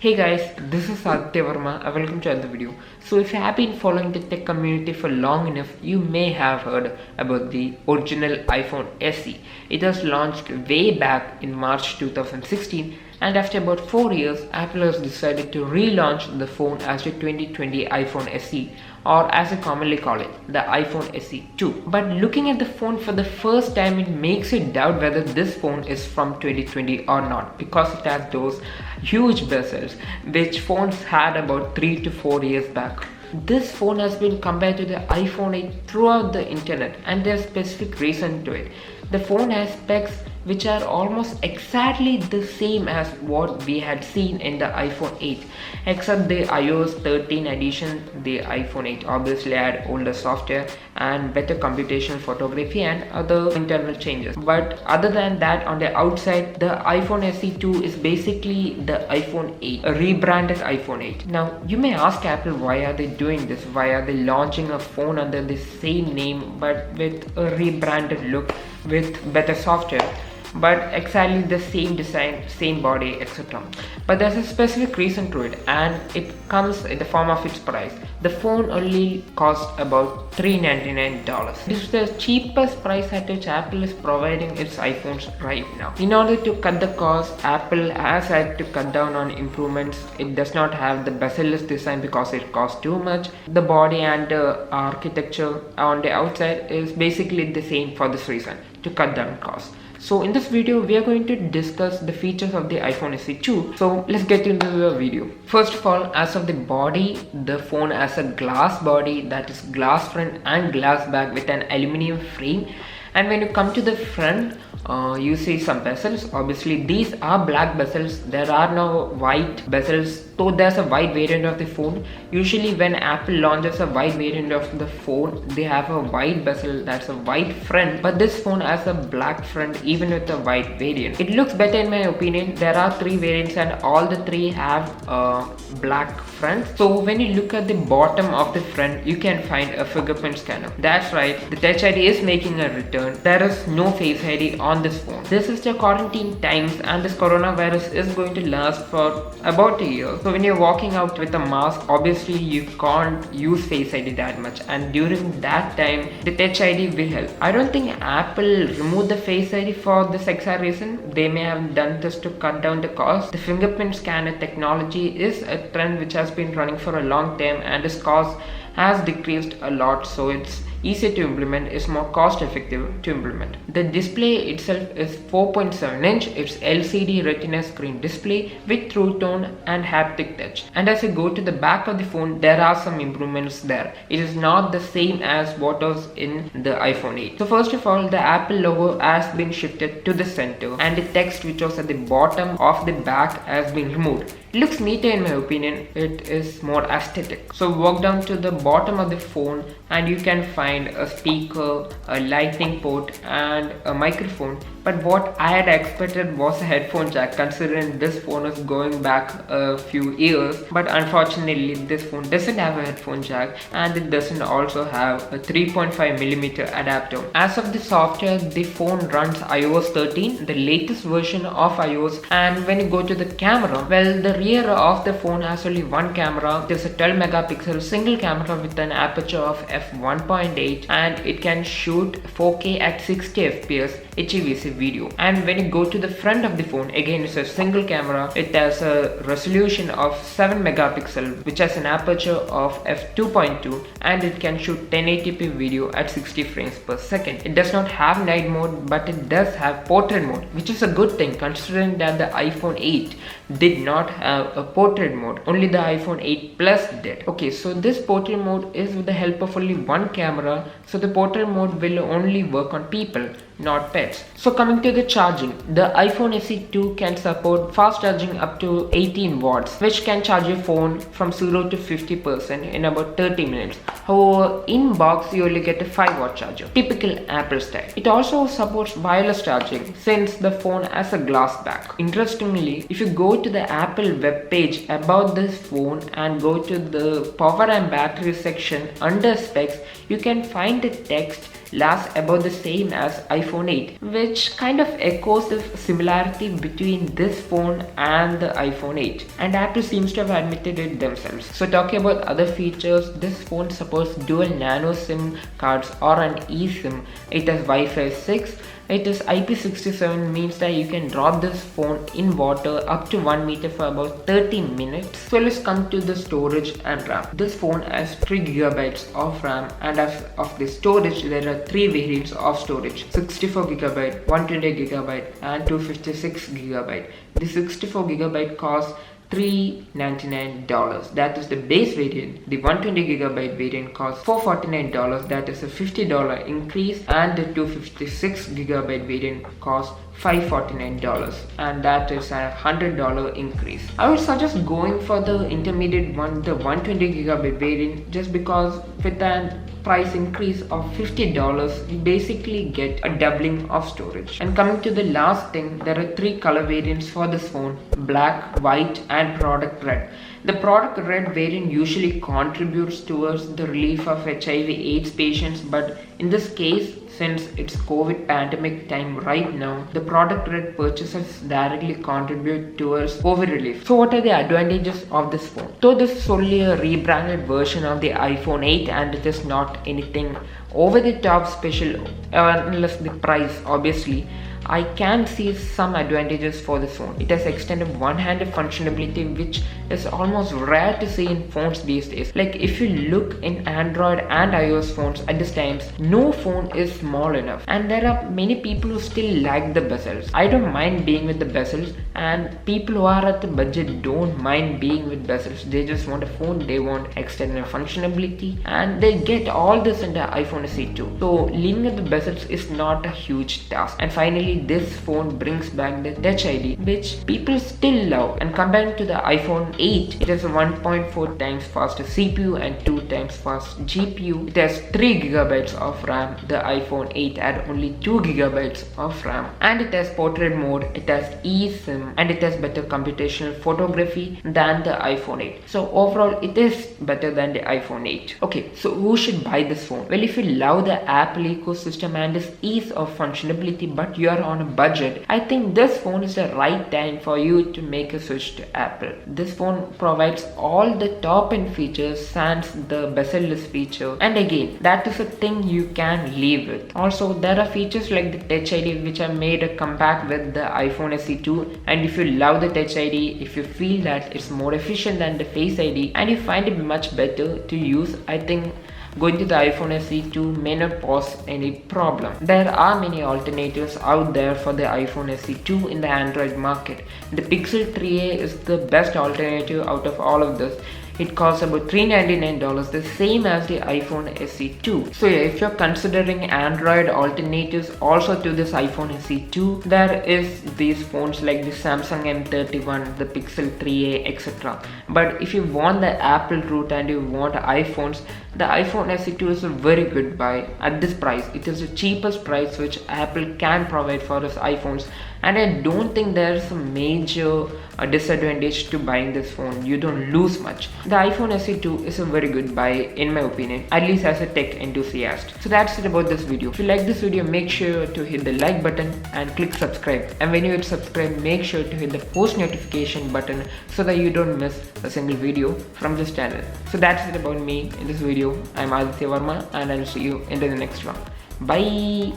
Hey guys, this is Aditya Verma. Welcome to another video. So if you have been following the tech community for long enough, you may have heard about the original iPhone SE. It was launched way back in March 2016, and after about 4 years, Apple has decided to relaunch the phone as the 2020 iPhone SE, or as I commonly call it, the iPhone SE 2. But looking at the phone for the first time, it makes you doubt whether this phone is from 2020 or not, because it has those huge bezels which phones had about 3 to 4 years back. This phone has been compared to the iPhone 8 throughout the internet, and there's a specific reason to it. The phone has specs which are almost exactly the same as what we had seen in the iPhone 8, except the iOS 13 edition. The iPhone 8 obviously had older software and better computational photography and other internal changes. But other than that, on the outside, the iPhone SE 2 is basically the iPhone 8, a rebranded iPhone 8. Now you may ask Apple, why are they doing this? Why are they launching a phone under the same name but with a rebranded look with better software, but exactly the same design, same body, etc. But there's a specific reason to it, and it comes in the form of its price. The phone only cost about $399. This is the cheapest price at which Apple is providing its iPhones right now. In order to cut the cost, Apple has had to cut down on improvements. It does not have the bezel-less design because it costs too much. The body and the architecture on the outside is basically the same for this reason, to cut down costs. So in this video, we are going to discuss the features of the iPhone SE 2. So let's get into the video. First of all, as of the body, the phone has a glass body, that is glass front and glass back with an aluminum frame. And when you come to the front, you see some bezels. Obviously these are black bezels. There are no white bezels, though there's a white variant of the phone. Usually when Apple launches a white variant of the phone, they have a white bezel, that's a white front, but this phone has a black front even with a white variant. It looks better in my opinion. There are 3 variants and all the 3 have black front. So when you look at the bottom of the front, you can find a fingerprint scanner. That's right, the Touch ID is making a return. There is no Face ID on this phone. This is the quarantine times, and this coronavirus is going to last for about a year. So when you're walking out with a mask, obviously you can't use Face ID that much, and during that time the Touch ID will help. I don't think Apple removed the Face ID for this exact reason. They may have done this to cut down the cost. The fingerprint scanner technology is a trend which has been running for a long time, and its cost has decreased a lot, so it's easy to implement, is more cost effective to implement. The display itself is 4.7 inch. It's LCD retina screen display with true tone and haptic touch. And as you go to the back of the phone, there are some improvements there. It is not the same as what was in the iPhone 8. So first of all, the Apple logo has been shifted to the center, and the text which was at the bottom of the back has been removed. It looks neater in my opinion. It is more aesthetic. So walk down to the bottom of the phone and you can find a speaker, a lightning port and a microphone. But what I had expected was a headphone jack, considering this phone is going back a few years. But unfortunately this phone doesn't have a headphone jack, and it doesn't also have a 3.5mm adapter. As of the software, the phone runs iOS 13, the latest version of iOS. And when you go to the camera, well, the rear of the phone has only one camera. There's a 12 megapixel single camera with an aperture of f1.8, and it can shoot 4K at 60 fps HEVC video. And when you go to the front of the phone, again it's a single camera. It has a resolution of 7 megapixel which has an aperture of f2.2, and it can shoot 1080p video at 60 frames per second. It does not have night mode, but it does have portrait mode, which is a good thing considering that the iPhone 8 did not have a portrait mode. Only the iPhone 8 Plus did. Okay, so this portrait mode is with the help of only one camera, so the portrait mode will only work on people, not pets. So coming to the charging, the iPhone SE 2 can support fast charging up to 18 watts, which can charge your phone from 0 to 50% in about 30 minutes. However, in box you only get a 5-watt charger, typical Apple style. It also supports wireless charging since the phone has a glass back. Interestingly, if you go to the Apple web page about this phone and go to the power and battery section under specs, you can find the text lasts about the same as iPhone 8, which kind of echoes the similarity between this phone and the iPhone 8, and Apple seems to have admitted it themselves. So talking about other features, this phone supports dual nano SIM cards or an eSIM. It has Wi-Fi 6. It is IP67, means that you can drop this phone in water up to 1 meter for about 30 minutes. So let's come to the storage and RAM. This phone has 3 GB of RAM, and as of the storage, there are 3 variants of storage: 64 GB, 128 GB and 256 GB. The 64 GB costs $399. That is the base variant. The 120 GB variant costs $449. That is a $50 increase, and the 256 GB variant costs $549, and that is a $100 increase. I would suggest going for the intermediate one, the 120 GB variant, just because with an price increase of $50, you basically get a doubling of storage. And coming to the last thing, there are 3 color variants for this phone: black, white and product red. The product red variant usually contributes towards the relief of HIV/AIDS patients, but in this case, since it's COVID pandemic time right now, the product red purchases directly contribute towards COVID relief. So what are the advantages of this phone? So this is only a rebranded version of the iPhone 8, and it is not anything over the top special, unless the price obviously. I can see some advantages for this phone. It has extended one-handed functionality, which is almost rare to see in phones these days. Like if you look in Android and iOS phones at this times, no phone is small enough, and there are many people who still like the bezels. I don't mind being with the bezels, and people who are at the budget don't mind being with bezels. They just want a phone, they want extended functionality, and they get all this in the iPhone SE 2. So leaving at the bezels is not a huge task. And finally, this phone brings back the Touch ID, which people still love, and compared to the iPhone 8, it has a 1.4 times faster CPU and 2 times fast GPU. It has 3 GB of RAM. The iPhone 8 had only 2 GB of RAM, and it has portrait mode, it has eSIM, and it has better computational photography than the iPhone 8. So overall, it is better than the iPhone 8. Okay, so who should buy this phone? Well, if you love the Apple ecosystem and its ease of functionality, but you are on a budget, I think this phone is the right time for you to make a switch to Apple. This phone provides all the top end features sans the bezel-less feature, and again, that is a thing you can live with. Also, there are features like the Touch ID, which have made a comeback with the iPhone SE 2, and if you love the Touch ID, if you feel that it's more efficient than the Face ID and you find it much better to use, I think going to the iPhone SE 2 may not pose any problem. There are many alternatives out there for the iPhone SE 2 in the Android market. The Pixel 3a is the best alternative out of all of this. It costs about $399, the same as the iPhone SE 2. So yeah, if you're considering Android alternatives also to this iPhone SE 2, there is these phones like the Samsung M31, the Pixel 3a, etc. But if you want the Apple route and you want iPhones, the iPhone SE 2 is a very good buy at this price. It is the cheapest price which Apple can provide for its iPhones, and I don't think there's a major disadvantage to buying this phone. You don't lose much. The iPhone SE 2 is a very good buy in my opinion, at least as a tech enthusiast. So that's it about this video. If you like this video, make sure to hit the like button and click subscribe, and when you hit subscribe, make sure to hit the post notification button so that you don't miss a single video from this channel. So that's it about me in this video. I'm Aditya Verma, and I'll see you in the next one. Bye.